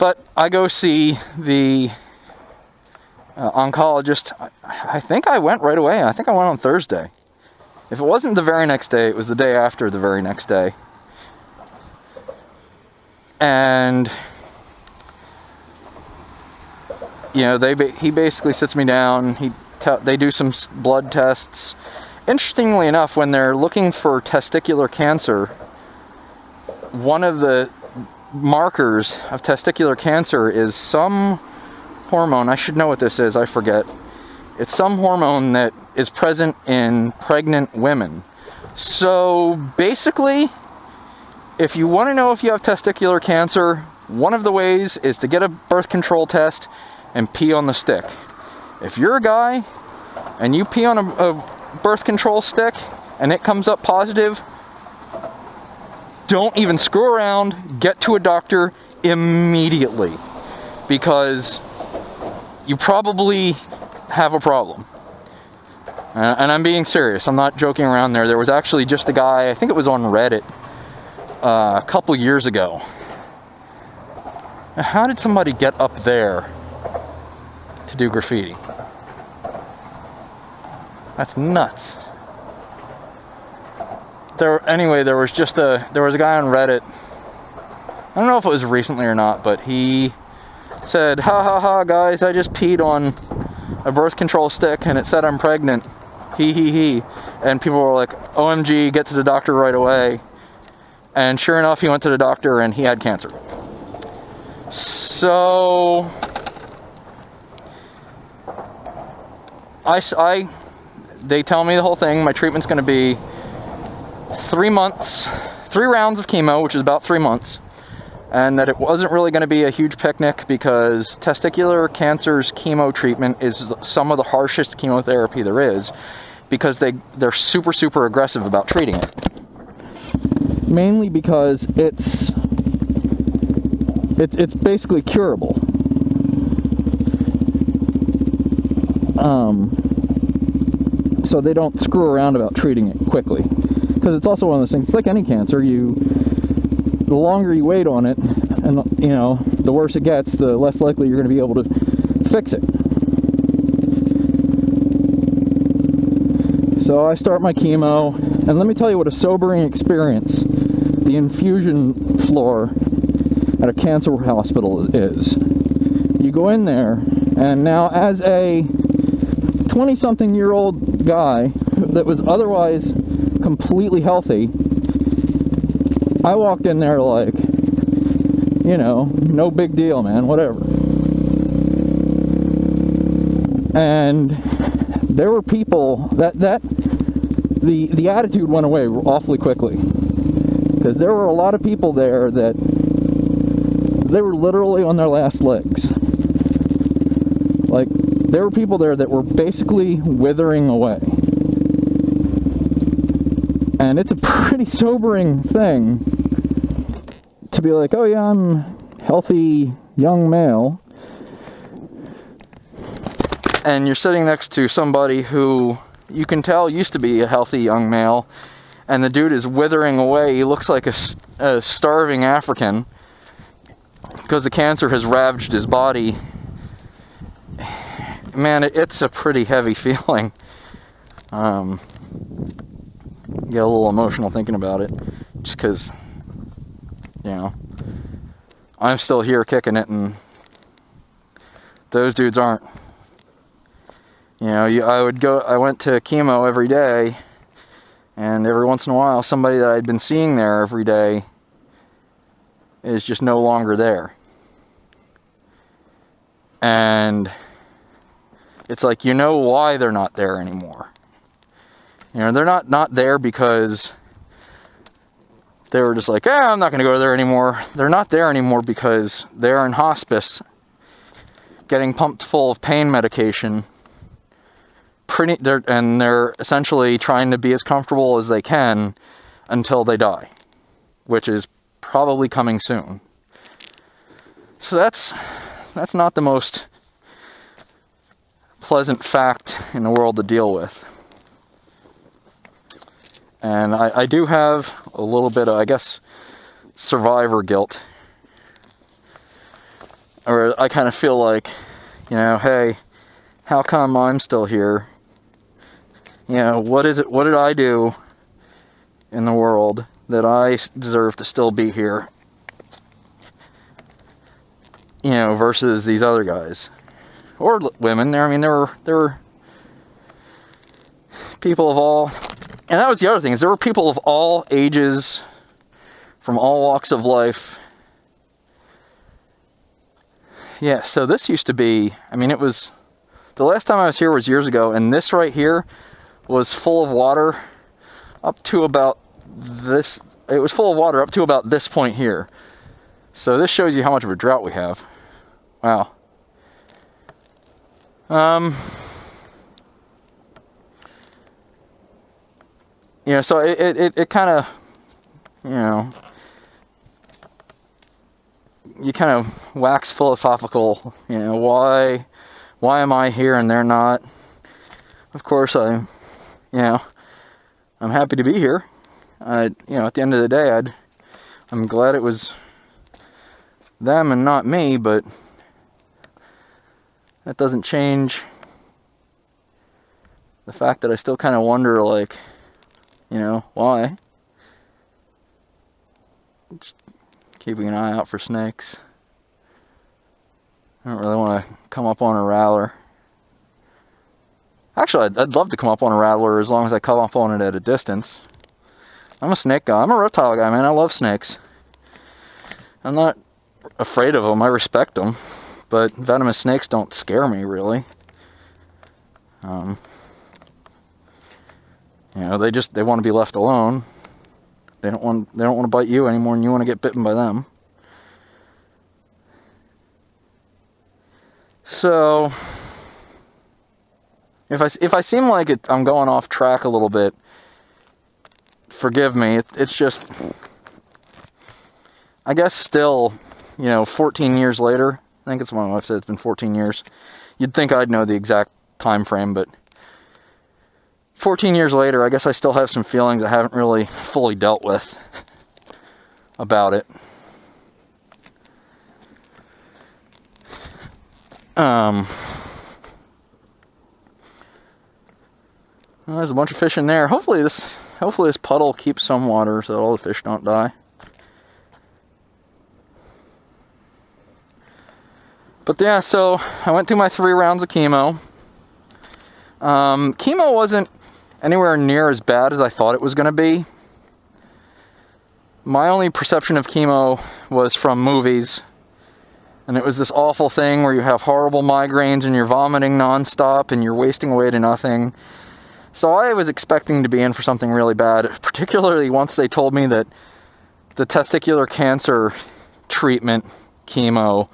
But I go see the oncologist. I think I went right away. I think I went on Thursday. If it wasn't the very next day, it was the day after the very next day. And you know, he basically sits me down. They do some blood tests. Interestingly enough, when they're looking for testicular cancer, one of the markers of testicular cancer is some hormone. I should know what this is, I forget. It's some hormone that is present in pregnant women. So basically, if you want to know if you have testicular cancer, one of the ways is to get a birth control test and pee on the stick. If you're a guy and you pee on a birth control stick and it comes up positive, don't even screw around, get to a doctor immediately, because you probably have a problem. And I'm being serious, I'm not joking around there. There was actually just a guy, I think it was on Reddit, a couple years ago. How did somebody get up there to do graffiti? That's nuts. Anyway, there was a guy on Reddit. I don't know if it was recently or not, but he said, "Ha ha ha, guys! I just peed on a birth control stick and it said I'm pregnant. He he he." And people were like, "OMG, get to the doctor right away." And sure enough, he went to the doctor and he had cancer. So they tell me the whole thing. My treatment's going to be 3 months, 3 rounds of chemo, which is about 3 months, and that it wasn't really going to be a huge picnic because testicular cancer's chemo treatment is some of the harshest chemotherapy there is, because they're super, super aggressive about treating it. Mainly because it's basically curable. So they don't screw around about treating it quickly. Because it's also one of those things, it's like any cancer, the longer you wait on it, and you know, the worse it gets, the less likely you're going to be able to fix it. So I start my chemo, and let me tell you what a sobering experience the infusion floor at a cancer hospital is. You go in there, and now as a 20-something-year-old guy that was otherwise completely healthy, I walked in there like, you know, no big deal, man, whatever. And there were people the attitude went away awfully quickly, because there were a lot of people there that they were literally on their last legs. Like, there were people there that were basically withering away. And it's a pretty sobering thing to be like, oh yeah, I'm a healthy young male, and you're sitting next to somebody who you can tell used to be a healthy young male, and the dude is withering away. He looks like a starving African because the cancer has ravaged his body. Man, it's a pretty heavy feeling. Get a little emotional thinking about it, just because, you know, I'm still here kicking it and those dudes aren't. You know, I went to chemo every day, and every once in a while somebody that I'd been seeing there every day is just no longer there. And it's like, you know why they're not there anymore. You know, they're not there because they were just like, I'm not going to go there anymore. They're not there anymore because they're in hospice, getting pumped full of pain medication. And they're essentially trying to be as comfortable as they can until they die, which is probably coming soon. So that's not the most pleasant fact in the world to deal with. And I do have a little bit of, I guess, survivor guilt. or I kind of feel like, you know, hey, how come I'm still here? You know, what did I do in the world that I deserve to still be here? You know, versus these other guys. Or women. I mean, there were people of all... And that was the other thing, is there were people of all ages, from all walks of life. Yeah, so this used to be... I mean, it was... The last time I was here was years ago, and this right here was full of water up to about this. It was full of water up to about this point here. So this shows you how much of a drought we have. Wow. You know, so it kind of, you know, you kind of wax philosophical. You know, why am I here and they're not? Of course, I'm happy to be here. You know, at the end of the day, I'm glad it was them and not me, but that doesn't change the fact that I still kind of wonder, like, you know, why? Just keeping an eye out for snakes. I don't really want to come up on a rattler. Actually, I'd love to come up on a rattler as long as I come up on it at a distance. I'm a snake guy. I'm a reptile guy, man. I love snakes. I'm not afraid of them. I respect them. But venomous snakes don't scare me, really. You know, they want to be left alone. They don't want to bite you any more than you want to get bitten by them. So, if I seem like I'm going off track a little bit, forgive me. It's just, I guess still, you know, 14 years later, I think it's what my wife said, it's been 14 years. You'd think I'd know the exact time frame, but 14 years later, I guess I still have some feelings I haven't really fully dealt with about it. Well, there's a bunch of fish in there. Hopefully this puddle keeps some water so that all the fish don't die. But yeah, so I went through my 3 rounds of chemo. Chemo wasn't anywhere near as bad as I thought it was going to be. My only perception of chemo was from movies. And it was this awful thing where you have horrible migraines and you're vomiting nonstop and you're wasting away to nothing. So I was expecting to be in for something really bad, particularly once they told me that the testicular cancer treatment, chemo,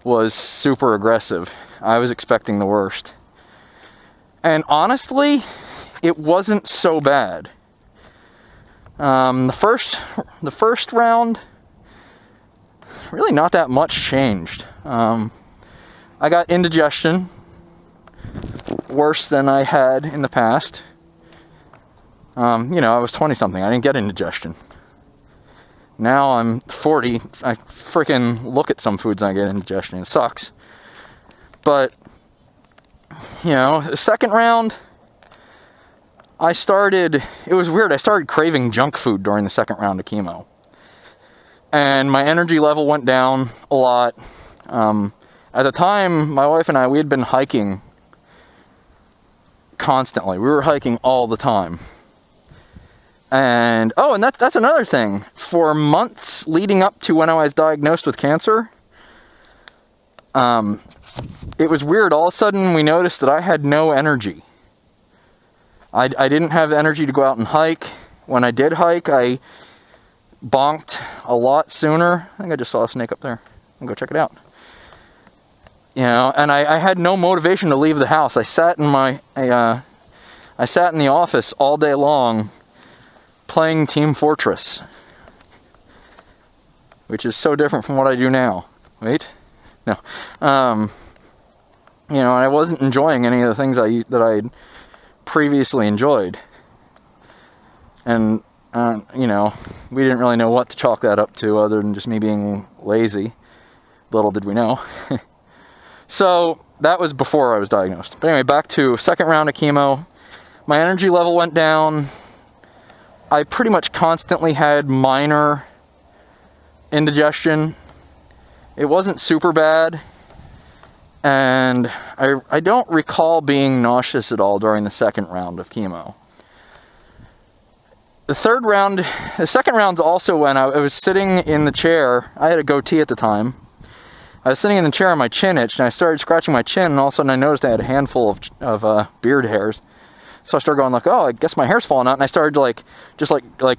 was super aggressive. I was expecting the worst. And honestly, it wasn't so bad. The first round, really not that much changed. I got indigestion, worse than I had in the past. You know, I was 20-something. I didn't get indigestion. Now I'm 40. I freaking look at some foods and I get indigestion. It sucks. But, you know, the second round, it was weird. I started craving junk food during the second round of chemo. And my energy level went down a lot. At the time, my wife and we had been hiking constantly. We were hiking all the time. And, and that's another thing. For months leading up to when I was diagnosed with cancer, it was weird. All of a sudden, we noticed that I had no energy. I didn't have energy to go out and hike. When I did hike, I bonked a lot sooner. I think I just saw a snake up there. I'll go check it out. You know, and I had no motivation to leave the house. I sat in the office all day long playing Team Fortress, which is so different from what I do now. Wait, no, you know, I wasn't enjoying any of the things that I previously enjoyed, and you know, we didn't really know what to chalk that up to other than just me being lazy. Little did we know. So that was before I was diagnosed. But anyway, back to second round of chemo. My energy level went down. I pretty much constantly had minor indigestion. It wasn't super bad. And I don't recall being nauseous at all during the second round of chemo. The second round's also when I was sitting in the chair. I had a goatee at the time. I was sitting in the chair and my chin itched, and I started scratching my chin, and all of a sudden I noticed I had a handful of beard hairs. So I started going like, oh, I guess my hair's falling out, and I started like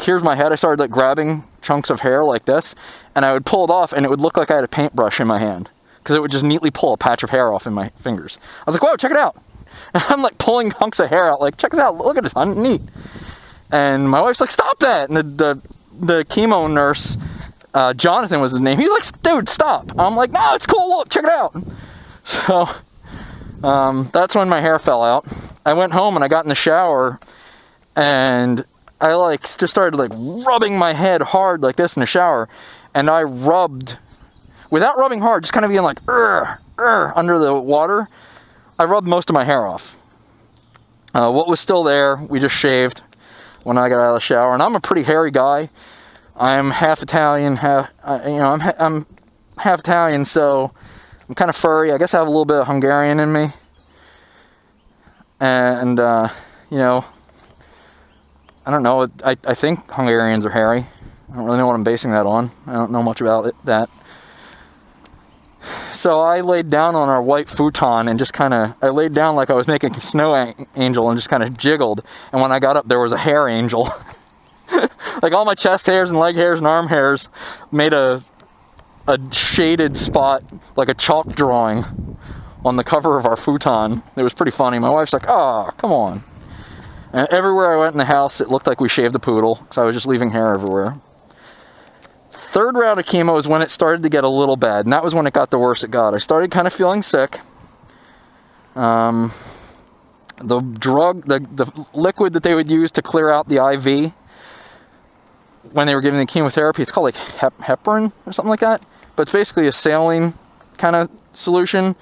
here's my head. I started like grabbing chunks of hair like this, and I would pull it off, and it would look like I had a paintbrush in my hand, because it would just neatly pull a patch of hair off in my fingers. I was like, whoa, check it out. And I'm like pulling hunks of hair out, like, check this out, look at this, neat. And my wife's like, stop that. And the chemo nurse, Jonathan was his name, he's like, dude, stop. I'm like, no, it's cool, look, check it out. So that's when my hair fell out. I went home and I got in the shower, and I like just started like rubbing my head hard like this in the shower, and I rubbed, without rubbing hard, just kind of being like under the water, I rubbed most of my hair off. What was still there, we just shaved when I got out of the shower, and I'm a pretty hairy guy. I'm half Italian, I'm half Italian, so I'm kind of furry. I guess I have a little bit of Hungarian in me. And, I don't know, I think Hungarians are hairy. I don't really know what I'm basing that on. I don't know much about that. So I laid down on our white futon and just I laid down like I was making a snow angel and just kind of jiggled. And when I got up, there was a hair angel. Like all my chest hairs and leg hairs and arm hairs made a shaded spot, like a chalk drawing on the cover of our futon. It was pretty funny. My wife's like, oh, come on. And everywhere I went in the house, it looked like we shaved the poodle, because I was just leaving hair everywhere. Third round of chemo is when it started to get a little bad, and that was when it got the worse it got. I started kind of feeling sick. The liquid that they would use to clear out the IV when they were giving the chemotherapy, it's called like heparin or something like that. But it's basically a saline kind of solution.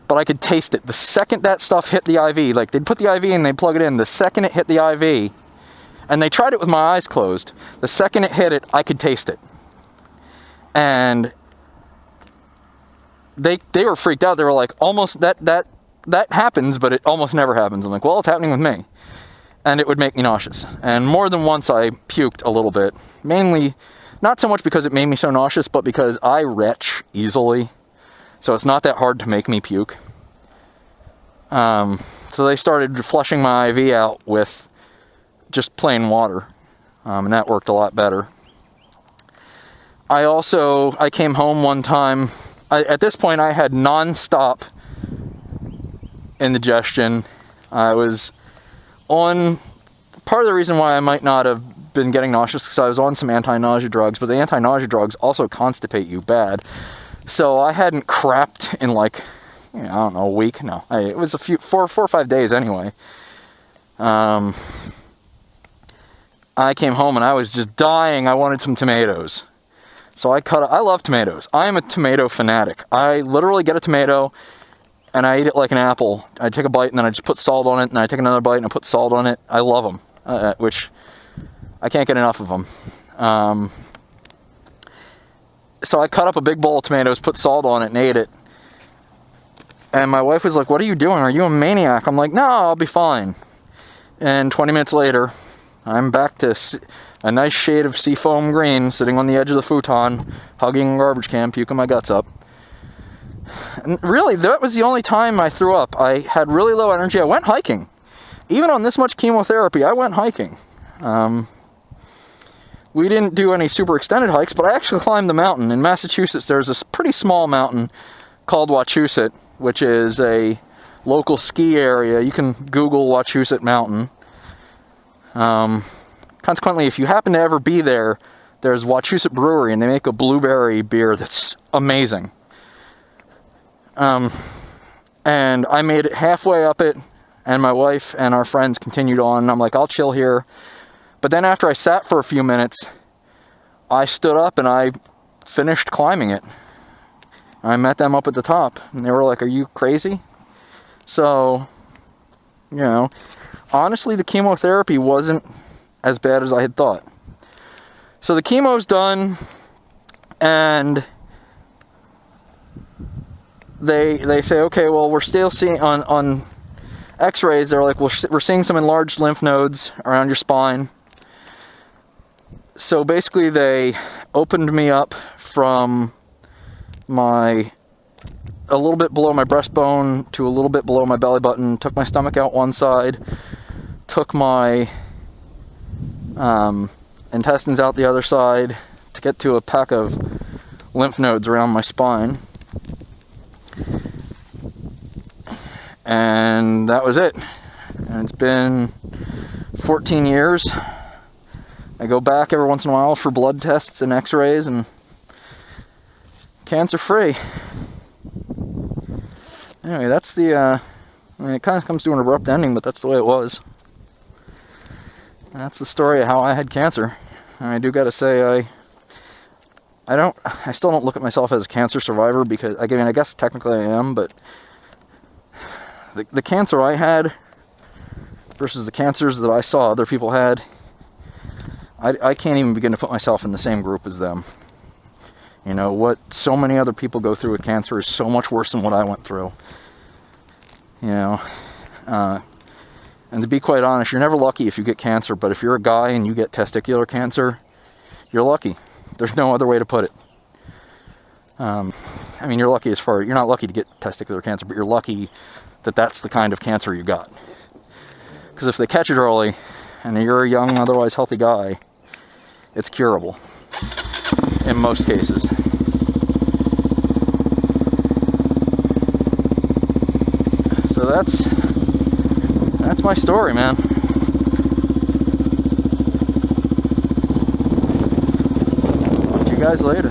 But I could taste it. The second that stuff hit the IV, like they'd put the IV in, they'd plug it in. The second it hit the IV, and they tried it with my eyes closed. The second it hit it, I could taste it. And they were freaked out. They were like, almost that happens, but it almost never happens. I'm like, well, it's happening with me. And it would make me nauseous. And more than once I puked a little bit. Mainly, not so much because it made me so nauseous, but because I retch easily. So it's not that hard to make me puke. So they started flushing my IV out with just plain water. And that worked a lot better. I came home one time. At this point, I had non-stop indigestion. I was on, part of the reason why I might not have been getting nauseous, because I was on some anti-nausea drugs, but the anti-nausea drugs also constipate you bad. So I hadn't crapped in like, I don't know, a week. No, it was 4 or 5 days anyway. I came home and I was just dying. I wanted some tomatoes. So I love tomatoes. I am a tomato fanatic. I literally get a tomato and I eat it like an apple. I take a bite and then I just put salt on it, and I take another bite and I put salt on it. I love them, which I can't get enough of them. So I cut up a big bowl of tomatoes, put salt on it, and ate it. And my wife was like, what are you doing? Are you a maniac? I'm like, no, I'll be fine. And 20 minutes later, I'm back to a nice shade of seafoam green, sitting on the edge of the futon, hugging a garbage can, puking my guts up. And really, that was the only time I threw up. I had really low energy. I went hiking. Even on this much chemotherapy, I went hiking. We didn't do any super extended hikes, but I actually climbed the mountain. In Massachusetts, there's this pretty small mountain called Wachusett, which is a local ski area. You can Google Wachusett Mountain. Consequently, if you happen to ever be there, there's Wachusett Brewery, and they make a blueberry beer that's amazing. And I made it halfway up it, and my wife and our friends continued on, and I'm like, I'll chill here. But then after I sat for a few minutes, I stood up and I finished climbing it. I met them up at the top, and they were like, "Are you crazy?" So, you know, honestly, the chemotherapy wasn't as bad as I had thought. So the chemo's done, and they say, okay, well, we're still seeing on x-rays, they're like, well, we're seeing some enlarged lymph nodes around your spine. So basically they opened me up from a little bit below my breastbone to a little bit below my belly button, took my stomach out one side, took my intestines out the other side to get to a pack of lymph nodes around my spine. And that was it. And it's been 14 years. I go back every once in a while for blood tests and x-rays, and cancer free. Anyway, that's the I mean, it kind of comes to an abrupt ending, but that's the way it was. That's the story of how I had cancer. And I do gotta say, I still don't look at myself as a cancer survivor, because I mean, I guess technically I am, but the cancer I had versus the cancers that I saw other people had, I can't even begin to put myself in the same group as them. You know, what so many other people go through with cancer is so much worse than what I went through. You know, and to be quite honest, you're never lucky if you get cancer, but if you're a guy and you get testicular cancer, you're lucky. There's no other way to put it. I mean, you're lucky you're not lucky to get testicular cancer, but you're lucky that that's the kind of cancer you got. Because if they catch it early, and you're a young, otherwise healthy guy, it's curable. In most cases. So that's my story, man. Talk to you guys later.